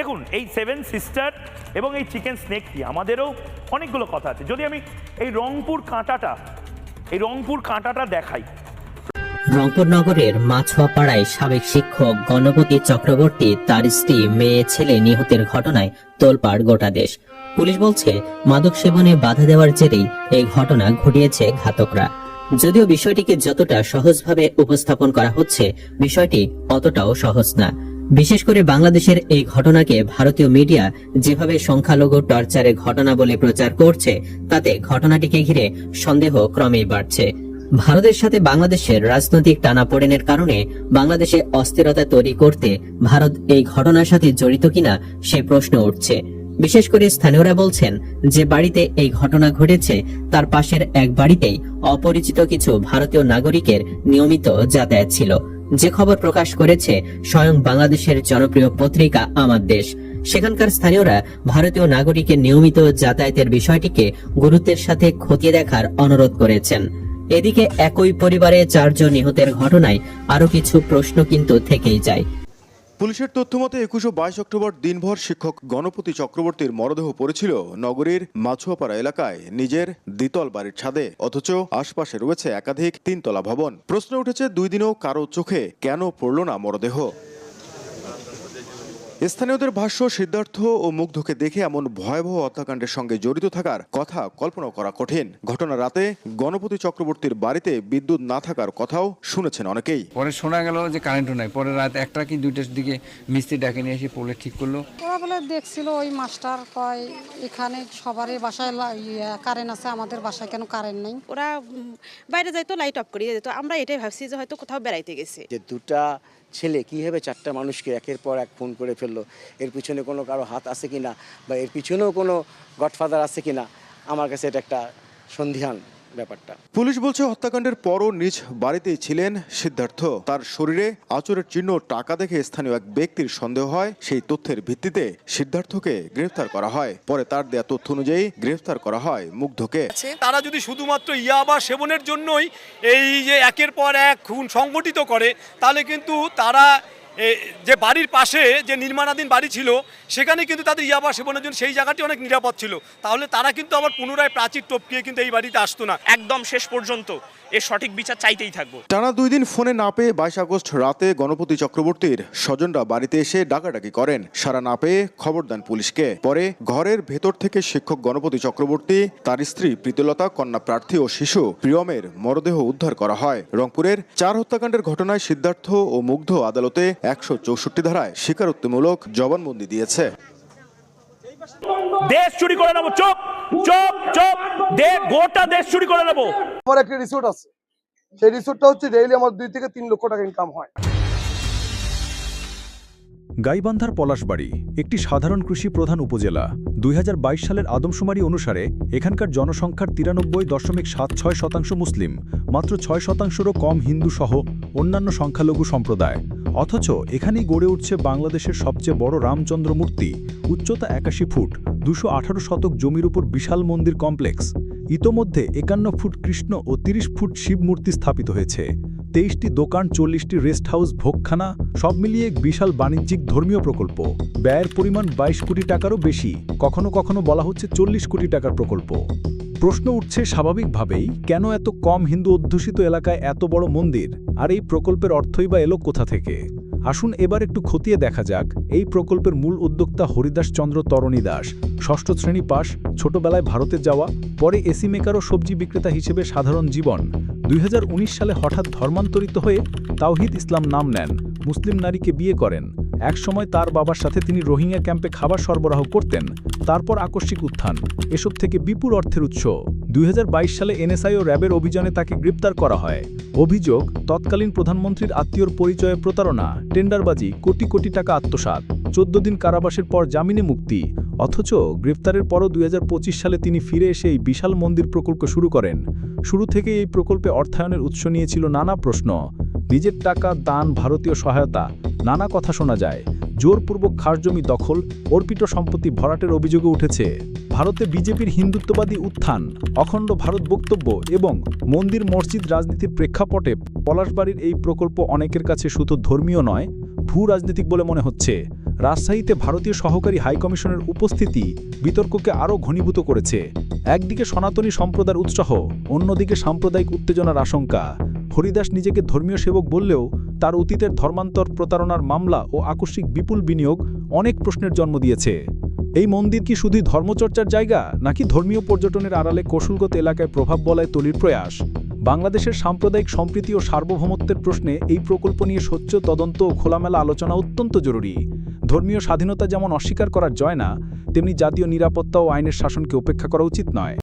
দেখুন এই seven sister এবং এই চিকেন স্নেক কি আমাদেরও অনেকগুলো কথা আছে। যদি আমি এই রংপুর কাঁটাটা দেখাই। রংপুর নগরের মাছুয়াপাড়ায় সাবেক শিক্ষক গণপতি চক্রবর্তী তার স্ত্রী মেয়ে ছেলে নিহতের ঘটনায় তোলপাড় গোটা দেশ। পুলিশ বলছে মাদক সেবনে বাধা দেওয়ার জেরেই এই ঘটনা ঘটিয়েছে ঘাতকরা। যদিও বিষয়টিকে যতটা সহজভাবে উপস্থাপন করা হচ্ছে, বিষয়টি অতটাও সহজ না। বিশেষ করে বাংলাদেশের এই ঘটনাকে ভারতীয় মিডিয়া যেভাবে সংখ্যালঘু টর্চারের ঘটনা বলে প্রচার করছে, তাতে ঘটনাটিকে ঘিরে সন্দেহ ক্রমেই বাড়ছে। ভারতের সাথে বাংলাদেশের রাজনৈতিক টানাপোড়েনের কারণে বাংলাদেশে অস্থিরতা তৈরি করতে ভারত এই ঘটনার সাথে জড়িত কিনা সে প্রশ্ন উঠছে। বিশেষ করে স্থানীয়রা বলছেন, যে বাড়িতে এই ঘটনা ঘটেছে তার পাশের এক বাড়িতেই অপরিচিত কিছু ভারতীয় নাগরিকের নিয়মিত যাতায়াত ছিল, যে খবর প্রকাশ করেছে স্বয়ং বাংলাদেশের জনপ্রিয় পত্রিকা আমার দেশ। সেখানকার স্থানীয়রা ভারতীয় নাগরিকের নিয়মিত যাতায়াতের বিষয়টিকে গুরুত্বের সাথে খতিয়ে দেখার অনুরোধ করেছেন। এদিকে একই পরিবারে 4 জন নিহতের ঘটনায় আরো কিছু প্রশ্ন কিন্তু থেকেই যায়। পুলিশের তথ্যমতে 21 ও 22 অক্টোবর দিনভর শিক্ষক গণপতি চক্রবর্তীর মরদেহ পড়েছিল নগরীর মাছুয়াপাড়া এলাকায় নিজের দ্বিতল বাড়ির ছাদে, অথচ আশপাশে রয়েছে একাধিক 3 তলা ভবন। প্রশ্ন উঠেছে 2 দিনেও কারো চোখে কেন পড়ল না মরদেহ। স্থানীয়দের ভাষ্য, সিদ্ধার্থ ও মুগ্ধকে দেখে এমন ভয়াবহ হত্যাকাণ্ডের সঙ্গে জড়িত থাকার কথা কল্পনা করা কঠিন। ঘটনা রাতে গণপতি চক্রবর্তীর বাড়িতে বিদ্যুৎ না থাকার কথাও শুনেছেন অনেকেই। পরে শোনা গেল যে কারেন্টও নাই। পরে রাত 1টা কি 2টার দিকে মিস্ত্রি ডাকে নিয়ে এসে পোলে ঠিক করলো। ওরা বলে দেখছিল ওই মাস্টার কয় এখানে সবারই বাসায় কারেন্ট আছে, আমাদের বাসায় কেন কারেন্ট নেই। ওরা বাইরে যাইতো, লাইট অফ করিয়ে যেত। আমরা এটাই ভাবছি যে হয়তো কোথাও বেড়াইতে গেছে। যে দুটা ছেলে কীভাবে 4টা মানুষকে একের পর এক খুন করে ফেললো, এর পিছনে কোনো কারো হাত আছে কিনা বা এর পিছনেও কোনো গডফাদার আছে কিনা, আমার কাছে এটা একটা সন্দিহান ব্যাপারটা। পুলিশ বলছে হত্যাকাণ্ডের পরও নিজ বাড়িতেই ছিলেন সিদ্ধার্থ। তার শরীরে আঁচড়ের চিহ্ন, টাকা দেখে স্থানীয় এক ব্যক্তির সন্দেহ হয়। সেই তথ্যের ভিত্তিতে সিদ্ধার্থকে গ্রেফতার করা হয়। পরে তার দেয়া তথ্য অনুযায়ী গ্রেফতার করা হয় মুগ্ধকে। তারা যদি শুধুমাত্র ইয়াবা সেবনের জন্যই এই যে একের পর এক খুন সংগঠিত করে, তাহলে কিন্তু তারা যে বাড়ির পাশে যে নির্মাণাধীন বাড়ি ছিল সেখানে কিন্তু তাদের ইয়াবা সেবনের জন্য সেই জায়গাটি অনেক নিরাপদ ছিল। তাহলে তারা কিন্তু আবার পুনরায় প্রাচীর টপকিয়ে কিন্তু এই বাড়িতে আসতো না। একদম শেষ পর্যন্ত এর সঠিক বিচার চাইতেই থাকবো। টানা 2 দিন ফোনে না পেয়ে 22 আগস্ট রাতে গণপতি চক্রবর্তীর স্বজনরা বাড়িতে এসে ডাকাডাকি করেন। সাড়া না পেয়ে খবর দেন পুলিশকে। পরে ঘরের ভেতর থেকে শিক্ষক গণপতি চক্রবর্তী, তার স্ত্রী প্রীতিলতা, কন্যা প্রার্থী ও শিশু প্রিয়মের মরদেহ উদ্ধার করা হয়। রংপুরের 4 হত্যাকাণ্ডের ঘটনায় সিদ্ধার্থ ও মুগ্ধ আদালতে 164 ধারায় স্বীকারোক্তিমূলক জবানবন্দি দিয়েছে। দেশ চুরি করে নেবো, চুপ চুপ চুপ, গোটা দেশ চুরি করে নেবো। আমার একটা রিসোর্ট আছে, সেই রিসোর্টটা হচ্ছে ডেইলি আমার 2 থেকে 3 লক্ষ টাকা ইনকাম হয়। গাইবান্ধার পলাশবাড়ি একটি সাধারণ কৃষি প্রধান উপজেলা। 2022 সালের আদমশুমারি অনুসারে এখানকার জনসংখ্যার 93.76% মুসলিম, মাত্র 6%রও কম হিন্দু সহ অন্যান্য সংখ্যালঘু সম্প্রদায়। অথচ এখানেই গড়ে উঠছে বাংলাদেশের সবচেয়ে বড় রামচন্দ্র মূর্তি, উচ্চতা 81 ফুট, 218 শতক জমির উপর বিশাল মন্দির কমপ্লেক্স। ইতোমধ্যে 51 ফুট কৃষ্ণ ও 30 ফুট শিব মূর্তি স্থাপিত হয়েছে। 23টি দোকান, 40টি রেস্ট হাউস, ভোগখানা, সব মিলিয়ে এক বিশাল বাণিজ্যিক ধর্মীয় প্রকল্প। ব্যয়ের পরিমাণ 22 কোটি টাকারও বেশি, কখনো কখনো বলা হচ্ছে 40 কোটি টাকার প্রকল্প। প্রশ্ন উঠছে স্বাভাবিকভাবেই, কেন এত কম হিন্দু অধ্যুষিত এলাকায় এত বড় মন্দির? আর এই প্রকল্পের অর্থই বা এলো কোথা থেকে? আসুন এবার একটু খতিয়ে দেখা যাক। এই প্রকল্পের মূল উদ্যোক্তা হরিদাস চন্দ্র তরণী দাস, 6ষ্ঠ শ্রেণী পাস, ছোটবেলায় ভারতে যাওয়া, পরে এসি মেকার ও সবজি বিক্রেতা হিসেবে সাধারণ জীবন। 2019 সালে হঠাৎ ধর্মান্তরিত হয়ে তাওহিদ ইসলাম নাম নেন, মুসলিম নারীকে বিয়ে করেন। একসময় তার বাবার সাথে তিনি রোহিঙ্গা ক্যাম্পে খাবার সরবরাহ করতেন। তারপর আকস্মিক উত্থান, এসব থেকে বিপুল অর্থের উৎস। 2022 সালে এনএসআই ও র্যাবের অভিযানে তাকে গ্রেপ্তার করা হয়। অভিযোগ, তৎকালীন প্রধানমন্ত্রীর আত্মীয়র পরিচয়ে প্রতারণা, টেন্ডারবাজি, কোটি কোটি টাকা আত্মসাৎ। 14 দিন কারাবাসের পর জামিনে মুক্তি। অথচ গ্রেফতারের পরও 2025 সালে তিনি ফিরে এসে এই বিশাল মন্দির প্রকল্প শুরু করেন। শুরু থেকে এই প্রকল্পে অর্থায়নের উৎস নিয়েছিল নানা প্রশ্ন। নিজের টাকা, দান, ভারতীয় সহায়তা, নানা কথা শোনা যায়। জোরপূর্বক খাসজমি দখল, অর্পিত সম্পত্তি ভরাটের অভিযোগে উঠেছে। ভারতে বিজেপির হিন্দুত্ববাদী উত্থান, অখণ্ড ভারত বক্তব্য এবং মন্দির মসজিদ রাজনীতির প্রেক্ষাপটে পলাশবাড়ির এই প্রকল্প অনেকের কাছে শুধু ধর্মীয় নয়, ভূ রাজনীতিক বলে মনে হচ্ছে। রাজশাহীতে ভারতীয় সহকারী হাইকমিশনের উপস্থিতি বিতর্ককে আরও ঘনীভূত করেছে। একদিকে সনাতনী সম্প্রদায়ের উৎসাহ, অন্যদিকে সাম্প্রদায়িক উত্তেজনার আশঙ্কা। হরিদাস নিজেকে ধর্মীয় সেবক বললেও তার অতীতের ধর্মান্তর, প্রতারণার মামলা ও আকস্মিক বিপুল বিনিয়োগ অনেক প্রশ্নের জন্ম দিয়েছে। এই মন্দির কি শুধুই ধর্মচর্চার জায়গা, নাকি ধর্মীয় পর্যটনের আড়ালে কৌশলগত এলাকায় প্রভাব বলয় তৈরির প্রয়াস? বাংলাদেশের সাম্প্রদায়িক সম্প্রীতি ও সার্বভৌমত্বের প্রশ্নে এই প্রকল্প নিয়ে স্বচ্ছ তদন্ত ও খোলামেলা আলোচনা অত্যন্ত জরুরি। ধর্মীয় স্বাধীনতা যেমন অস্বীকার করা যায় না, তেমনি জাতীয় নিরাপত্তা ও আইনের শাসনকে উপেক্ষা করা উচিত নয়।